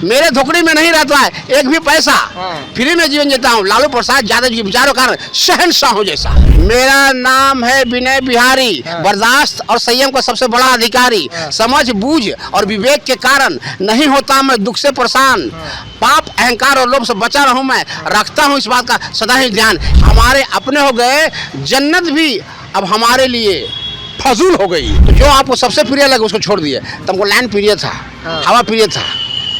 मेरे धोकड़ी में नहीं रहता है एक भी पैसा। फ्री में जीवन जीता हूँ। लालू प्रसाद यादव जी के विचारों कारण शहंशाह हूँ जैसा। मेरा नाम है विनय बिहारी, बर्दाश्त और संयम का सबसे बड़ा अधिकारी। समझ बूझ और विवेक के कारण नहीं होता मैं दुख से परेशान। पाप अहंकार और लोभ से बचा रहूं मैं, रखता हूं इस बात का सदा ही ध्यान। हमारे अपने हो गए जन्नत भी अब हमारे लिए फजूल हो गई। तो जो आपको सबसे प्रिय लगे उसको छोड़ दिए। तो हमको लाइन प्रिय था, हवा प्रिय था,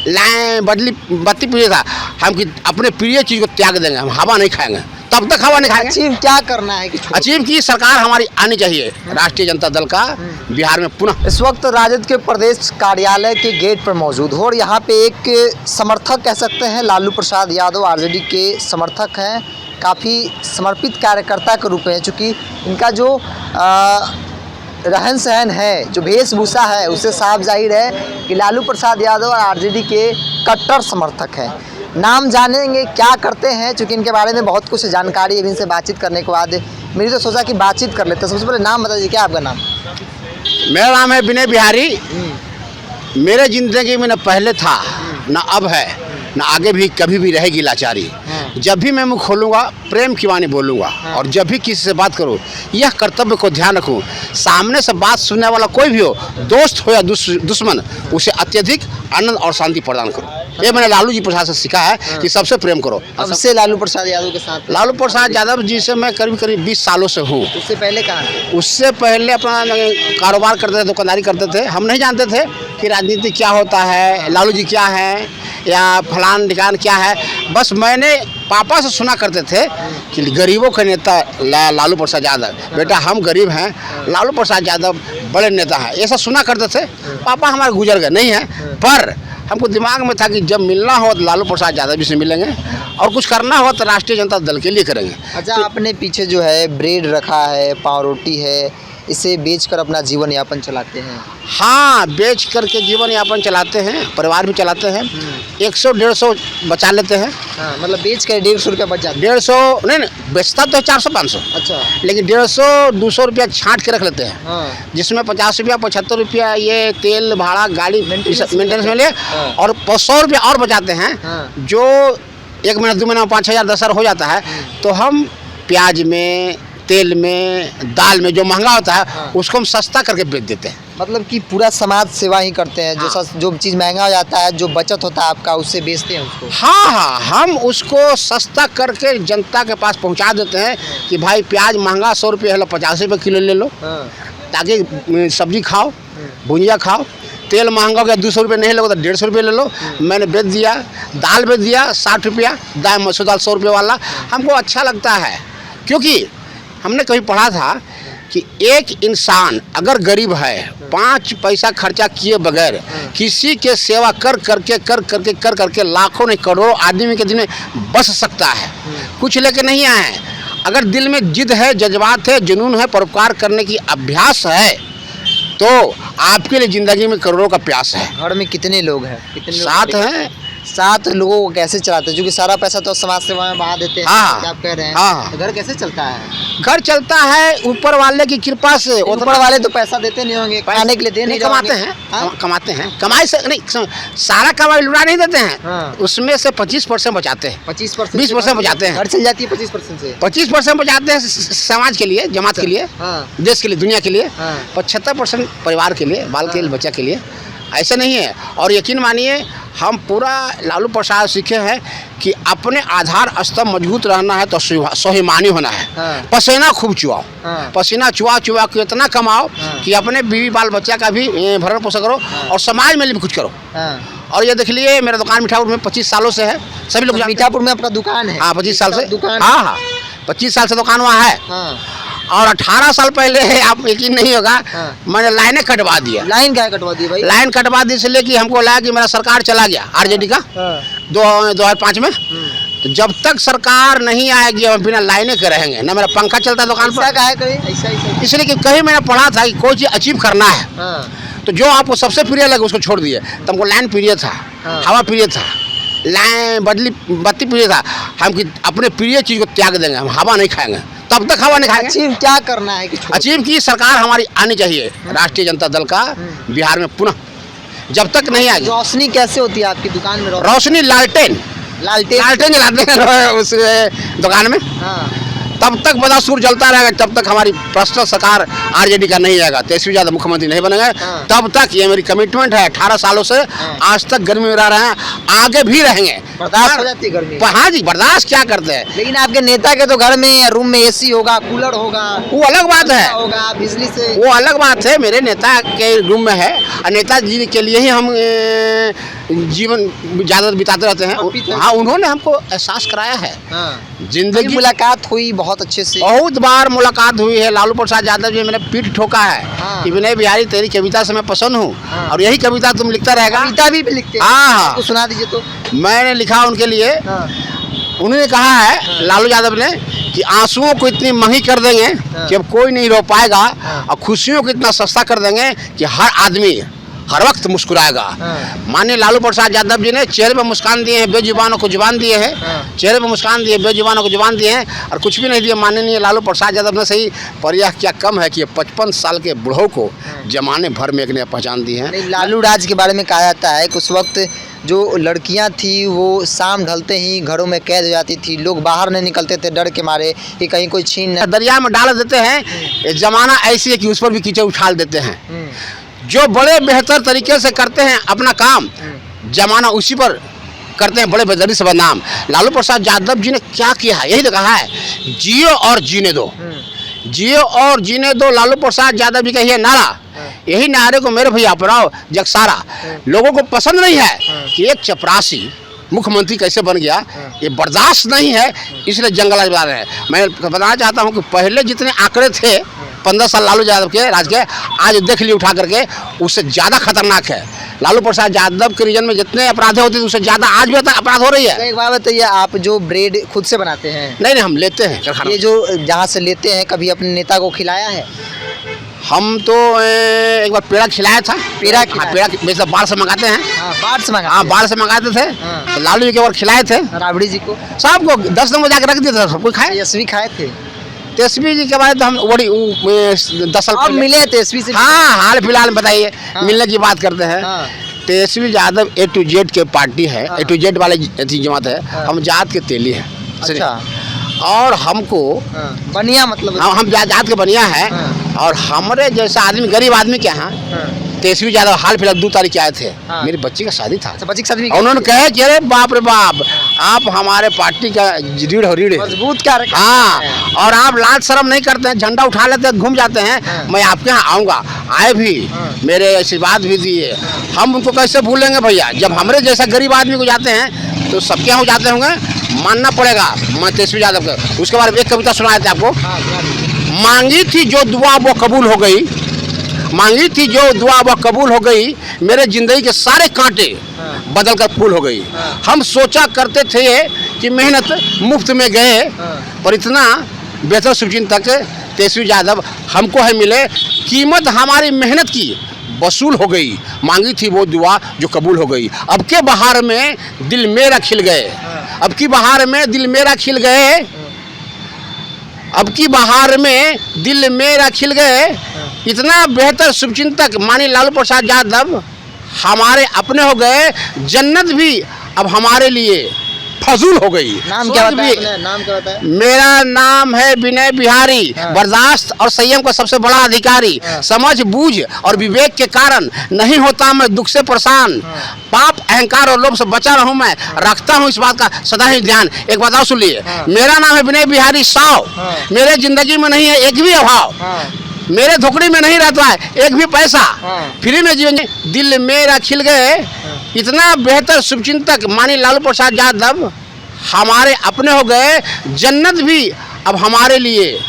लाइन बत्ती प्रिय था। हम कि अपने प्रिय चीज को त्याग देंगे, हम हवा नहीं खाएंगे, तब तक हवा नहीं खाएंगे। अचीव क्या करना है? अचीव की सरकार हमारी आनी चाहिए, राष्ट्रीय जनता दल का बिहार में पुनः। इस वक्त राजद के प्रदेश कार्यालय के गेट पर मौजूद हो और यहाँ पे एक समर्थक कह सकते हैं लालू प्रसाद यादव आरजेडी के समर्थक हैं, काफ़ी समर्पित कार्यकर्ता के रूप में, चूँकि इनका जो रहन सहन है, जो वेशभूषा है, उससे साफ जाहिर है कि लालू प्रसाद यादव और आरजेडी के कट्टर समर्थक हैं। नाम जानेंगे क्या करते हैं, चूँकि इनके बारे में बहुत कुछ जानकारी है। इनसे बातचीत करने के बाद मेरी तो सोचा कि बातचीत कर लेते हैं। सबसे पहले नाम बताइए, क्या आपका नाम? मेरा नाम है विनय बिहारी। मेरे जिंदगी में न पहले था न अब है न आगे भी कभी भी रहेगी लाचारी। जब भी मैं मुँह खोलूँगा प्रेम की वाणी बोलूँगा और जब भी किसी से बात करूँ यह कर्तव्य को ध्यान रखूँ। सामने से बात सुनने वाला कोई भी हो, दोस्त हो या दुश्मन, उसे अत्यधिक आनंद और शांति प्रदान करो। ये मैंने लालू जी प्रसाद से सीखा है कि सबसे प्रेम करो। सबसे लालू प्रसाद यादव के साथ? लालू प्रसाद यादव जी से मैं करीब 20 सालों से हूँ। उससे पहले कहाँ थे? उससे पहले अपना कारोबार करते थे, दुकानदारी करते थे। हम नहीं जानते थे कि राजनीति क्या होता है, लालू जी क्या है या फलान ठिकान क्या है। बस मैंने पापा से सुना करते थे कि गरीबों के नेता लालू प्रसाद यादव, बेटा हम गरीब हैं, लालू प्रसाद यादव बड़े नेता हैं, ऐसा सुना करते थे। पापा हमारे गुजर गए नहीं हैं, पर हमको दिमाग में था कि जब मिलना हो तो लालू प्रसाद यादव जी से मिलेंगे और कुछ करना हो तो राष्ट्रीय जनता दल के लिए करेंगे। अच्छा, आपने पीछे जो है ब्रेड रखा है, पाव रोटी है, इसे बेचकर अपना जीवन यापन चलाते हैं? हाँ, बेच करके जीवन यापन चलाते हैं, परिवार भी चलाते हैं। 100-150 बचा लेते हैं। हाँ, मतलब बेच कर 150 रुपया बच जाता है? 150 नहीं, बेचता तो है 400-500। अच्छा, लेकिन 150-200 रुपया छांट के रख लेते हैं। हाँ। जिसमें 50 रुपया 75 रुपया ये तेल भाड़ा गाड़ी मेंटेनेंस में ले, हाँ। और 100 रुपया और बचाते हैं। हाँ। जो 1 महीना 2 महीना 5,000 10,000 हो जाता है, तो हम प्याज में, तेल में, दाल में जो महंगा होता है, हाँ। उसको हम सस्ता करके बेच देते हैं। मतलब कि पूरा समाज सेवा ही करते हैं। हाँ। जो चीज़ महंगा हो जाता है, जो बचत होता है आपका, उससे बेचते हैं उसको? हाँ, हम उसको सस्ता करके जनता के पास पहुंचा देते हैं कि भाई प्याज महंगा 100 रुपये है, 50 रुपये किलो ले लो, ताकि सब्जी खाओ, भुजिया खाओ। तेल महंगा हो गया 200 रुपये नहीं लोगे तो 150 रुपये ले लो, मैंने बेच दिया। दाल बेच दिया 60 रुपया, दाल मसूर दाल 100 रुपये वाला। हमको अच्छा लगता है, क्योंकि हमने कभी पढ़ा था कि एक इंसान अगर गरीब है, 5 पैसा खर्चा किए बगैर किसी के सेवा कर करके लाखों नहीं करोड़ों आदमी के दिन में बच सकता है। कुछ लेके नहीं आए हैं। अगर दिल में जिद है, जज्बात है, जुनून है, परोपकार करने की अभ्यास है, तो आपके लिए जिंदगी में करोड़ों का प्यास है। घर में कितने लोग हैं? 7 हैं। 7 लोगों को कैसे चलाते हैं? क्योंकि सारा पैसा तो समाज सेवा में बहा देते हैं। हाँ। क्या आप कह रहे हैं? हाँ। तो घर कैसे चलता है? घर चलता है ऊपर वाले की कृपा से। ऊपर वाले तो पैसा देते नहीं होंगे, खाने के लिए दे नहीं कमाते हैं। हाँ? कमाते हैं, कमाई से नहीं, सारा कमाई लुटा नहीं देते हैं। हाँ। उसमें से 25% बचाते हैं, 25%, 20% बचाते हैं। घर चल जाती है 25% से। 25% बचाते हैं समाज के लिए, जमात के लिए, हाँ। देश के लिए, दुनिया के लिए। हाँ। 75% परिवार के लिए, बाल के लिए, बच्चा के लिए। ऐसा नहीं है। और यकीन मानिए हम पूरा लालू प्रसाद सीखे हैं कि अपने आधार स्तंभ मजबूत रहना है तो स्वाभिमानी होना है। हाँ। पसीना खूब चुआओ। हाँ। पसीना चुआ के इतना कमाओ हाँ। कि अपने बीवी बाल बच्चा का भी भरण पोषण करो। हाँ। और समाज में भी कुछ करो। हाँ। और ये देख लिए मेरा दुकान मीठापुर में 25 सालों से है, सभी लोग जानते हैं। मीठापुर में अपना दुकान है? हाँ, 25 साल से दुकान। हाँ, 25 साल से दुकान वहाँ है। हाँ। और 18 साल पहले आप यकीन नहीं होगा, हाँ। मैंने लाइनें कटवा दिया। लाइन क्या कटवा दी भाई? लाइन कटवा दी इसलिए कि हमको लगा कि मेरा सरकार चला गया आरजेडी का 2005 में। तो जब तक सरकार नहीं आएगी हम बिना लाइनें के रहेंगे, ना मेरा पंखा चलता दुकान पर। ऐसा है कहीं? ऐसा इसलिए कि कहीं मैंने पढ़ा था कि कोई चीज़ अचीव करना है, हाँ। तो जो आपको सबसे प्रिय लगे उसको छोड़ दिए। तो हमको लाइन प्रिय था, हाँ। हवा प्रिय था, लाइन बत्ती प्रिय था। हम कि अपने प्रिय चीज़ को त्याग देंगे, हम हवा नहीं खाएंगे, तब तक हवा नहीं खाएंगे। अचीव क्या करना है? अचीव की सरकार हमारी आनी चाहिए, राष्ट्रीय जनता दल का बिहार में पुनः जब तक नहीं आएगी। रोशनी कैसे होती है आपकी दुकान में? रोशनी लालटेन लालटेन जलाते हैं उस दुकान में, हाँ। तब तक बड़ा सूर जलता रहेगा, तब तक हमारी प्रश्न सरकार आरजेडी का नहीं आएगा, तेजस्वी यादव मुख्यमंत्री नहीं बनेगा, हाँ। तब तक ये मेरी कमिटमेंट है। 18 सालों से आज तक गर्मी में रह रहे हैं, आगे भी रहेंगे। बर्दाश्त हो जाती है गर्मी? हाँ जी, बर्दाश्त क्या करते हैं। लेकिन आपके नेता के तो घर में रूम में एसी होगा, कूलर होगा, वो अलग बात है, होगा बिजली से, वो अलग बात है। मेरे नेता के रूम में है और नेताजी के लिए ही हम जीवन ज़्यादा बिताते रहते हैं। हाँ, उन्होंने हमको एहसास कराया है। हाँ। जिंदगी मुलाकात हुई बहुत अच्छे से, बहुत बार मुलाकात हुई है। लालू प्रसाद यादव जी मैंने पीठ ठोका है हाँ। कि विनय बिहारी तेरी कविता से मैं पसंद हूँ, हाँ। और यही कविता तुम लिखता रहेगा। कविता भी लिखते हैं? हाँ। तो सुना दीजिए तो। मैंने लिखा उनके लिए, हाँ। उन्होंने कहा है लालू यादव ने कि आंसुओं को इतनी महंगी कर देंगे कि अब कोई नहीं रो पाएगा, और खुशियों को इतना सस्ता कर देंगे कि हर आदमी हर वक्त मुस्कुराएगा। माननीय लालू प्रसाद यादव जी ने चेहरे पर मुस्कान दिए हैं, बेजुबानों को जुबान दिए हैं। चेहरे पर मुस्कान दिए, बेजुबानों को जुबान दिए हैं, और कुछ भी नहीं दिए। माननीय लालू प्रसाद यादव ने सही, पर यह क्या कम है कि 55 साल के बूढ़ों को जमाने भर में एक ने पहचान दी है। लालू राज के बारे में कहा जाता है कि उस वक्त जो लड़कियां थी वो शाम ढलते ही घरों में कैद हो जाती थी, लोग बाहर नहीं निकलते थे डर के मारे कि कहीं कोई छीन न। दरिया में डाल देते हैं, ये जमाना ऐसी है कि उस पर भी कीचड़ उछाल देते हैं। जो बड़े बेहतर तरीके से करते हैं अपना काम, जमाना उसी पर करते हैं बड़े बेदर्दी से बदनाम। लालू प्रसाद यादव जी ने क्या किया है, यही तो कहा है, जियो और जीने दो, जियो और जीने दो। लालू प्रसाद यादव जी का ये नारा, यही नारे को मेरे भैया अपनाओ जगसारा। लोगों को पसंद नहीं है कि एक चपरासी मुख्यमंत्री कैसे बन गया, ये बर्दाश्त नहीं है, इसलिए जंगल बना रहे हैं। मैं बताना चाहता हूँ कि पहले जितने आंकड़े थे 15 साल लालू यादव के राज के, आज देख लिए उठा करके, उससे ज़्यादा खतरनाक है। लालू प्रसाद यादव के रीजन में जितने अपराध होते थे उससे ज़्यादा आज भी अपराध हो रही है। एक बात बताइए, आप जो ब्रेड खुद से बनाते हैं? नहीं, हम लेते हैं। ये जो जहाँ से लेते हैं, कभी अपने नेता को खिलाया है? हम तो एक बार पेड़ा खिलाया था। पेड़ा? हाँ, पेड़ा वैसे बाहर से मंगाते हैं। हाँ, बाहर से मंगाते? हाँ, बाहर से मंगाते थे। हाँ। तो लालू जी के बार खिलाए थे, राबड़ी जी को, सबको 10 नंबर जाकर रख दिया था, सब कोई खाए। तेजस्वी खाए थे? तेजस्वी जी के बारे तो हम बड़ी 10 साल अब मिले तेजस्वी से? हाँ, हाल फिलहाल में बताइए। हाँ। मिलने की बात करते हैं। हाँ। Tejashwi Yadav A to Z के पार्टी है, हाँ। A to Z वाले जमात है। हाँ। हम जात के तेली हैं। अच्छा। और हमको बनिया मतलब? हम जात के बनिया है। हाँ। और हमारे जैसा आदमी, गरीब आदमी के यहाँ तेजस्वी यादव हाल फिलहाल 2 तारीख के आए थे। हाँ। मेरी बच्ची का शादी था। बच्ची की शादी? उन्होंने कहे कि अरे बाप रे बाप, आप हमारे पार्टी का रीढ़ हो, रीढ़ मजबूत क्या रखा? हाँ, और आप लाज शर्म नहीं करते हैं, झंडा उठा लेते हैं, घूम जाते हैं। हाँ। मैं आपके यहाँ आऊँगा, आए भी, मेरे आशीर्वाद भी दिए। हम उनको कैसे भूलेंगे भैया, जब हमारे जैसा गरीब आदमी को जाते हैं तो सबके यहाँ जाते होंगे, मानना पड़ेगा। मैं तेजस्वी यादव का उसके बारे में एक कविता सुनाए थे आपको। मांगी थी जो दुआ वो कबूल हो गई, मांगी थी जो दुआ वो कबूल हो गई, मेरे जिंदगी के सारे कांटे बदल कर फूल हो गई। हम सोचा करते थे कि मेहनत मुफ्त में गए, पर इतना बेहतर शुभचिंतक तेजस्वी यादव हमको है मिले। कीमत हमारी मेहनत की वसूल हो गई, मांगी थी वो दुआ जो कबूल हो गई। अब के बहार में दिल मेरा खिल गए, अब की बहार में दिल मेरा खिल गए, अब की बहार में दिल मेरा खिल गए। इतना बेहतर शुभचिंतक माननीय लालू प्रसाद यादव हमारे अपने हो गए, जन्नत भी अब हमारे लिए फजूल हो गई। नाम क्या बताया? नाम क्या बताया? मेरा नाम है विनय बिहारी, बर्दाश्त और संयम का सबसे बड़ा अधिकारी। समझ बूझ और विवेक के कारण नहीं होता मैं दुख से परेशान। पाप अहंकार और लोभ से बचा रहूं मैं, रखता हूं इस बात का सदा ही ध्यान। एक बात और सुन लिए, मेरा नाम है विनय बिहारी साव, मेरे जिंदगी में नहीं है एक भी अभाव, मेरे झोपड़ी में नहीं रहता है एक भी पैसा, फ्री में जीवन दिल मेरा खिल गए। इतना बेहतर शुभचिंतक माननीय लालू प्रसाद यादव हमारे अपने हो गए, जन्नत भी अब हमारे लिए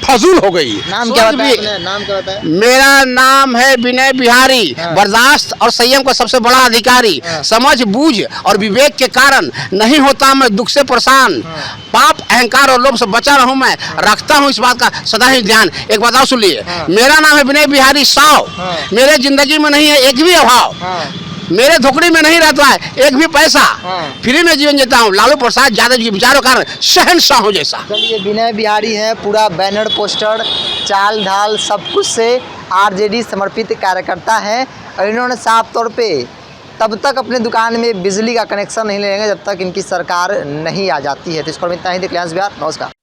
फजूल हो गई। नाम क्या बताया? नाम क्या बताया? मेरा नाम है विनय बिहारी, बर्दाश्त और संयम का सबसे बड़ा अधिकारी। समझ बूझ और विवेक के कारण नहीं होता मैं दुख से परेशान। पाप अहंकार और लोभ से बचा रहूं मैं, रखता हूं इस बात का सदा ही ध्यान। एक बात और सुन लिए, मेरा नाम है विनय बिहारी साव, मेरे जिंदगी में नहीं है एक भी अभाव, मेरे झोपड़ी में नहीं रहता है एक भी पैसा, फ्री में जीवन जीता हूँ लालू प्रसाद यादव जी के विचारों के कारण शहंशाह जैसा। चलिए, विनय बिहारी है, पूरा बैनर पोस्टर चाल ढाल सब कुछ से आरजेडी समर्पित कार्यकर्ता हैं और इन्होंने साफ तौर पे तब तक अपने दुकान में बिजली का कनेक्शन नहीं लेंगे जब तक इनकी सरकार नहीं आ जाती है। तो इस पर इतना ही। देखिए बिहार, नमस्कार।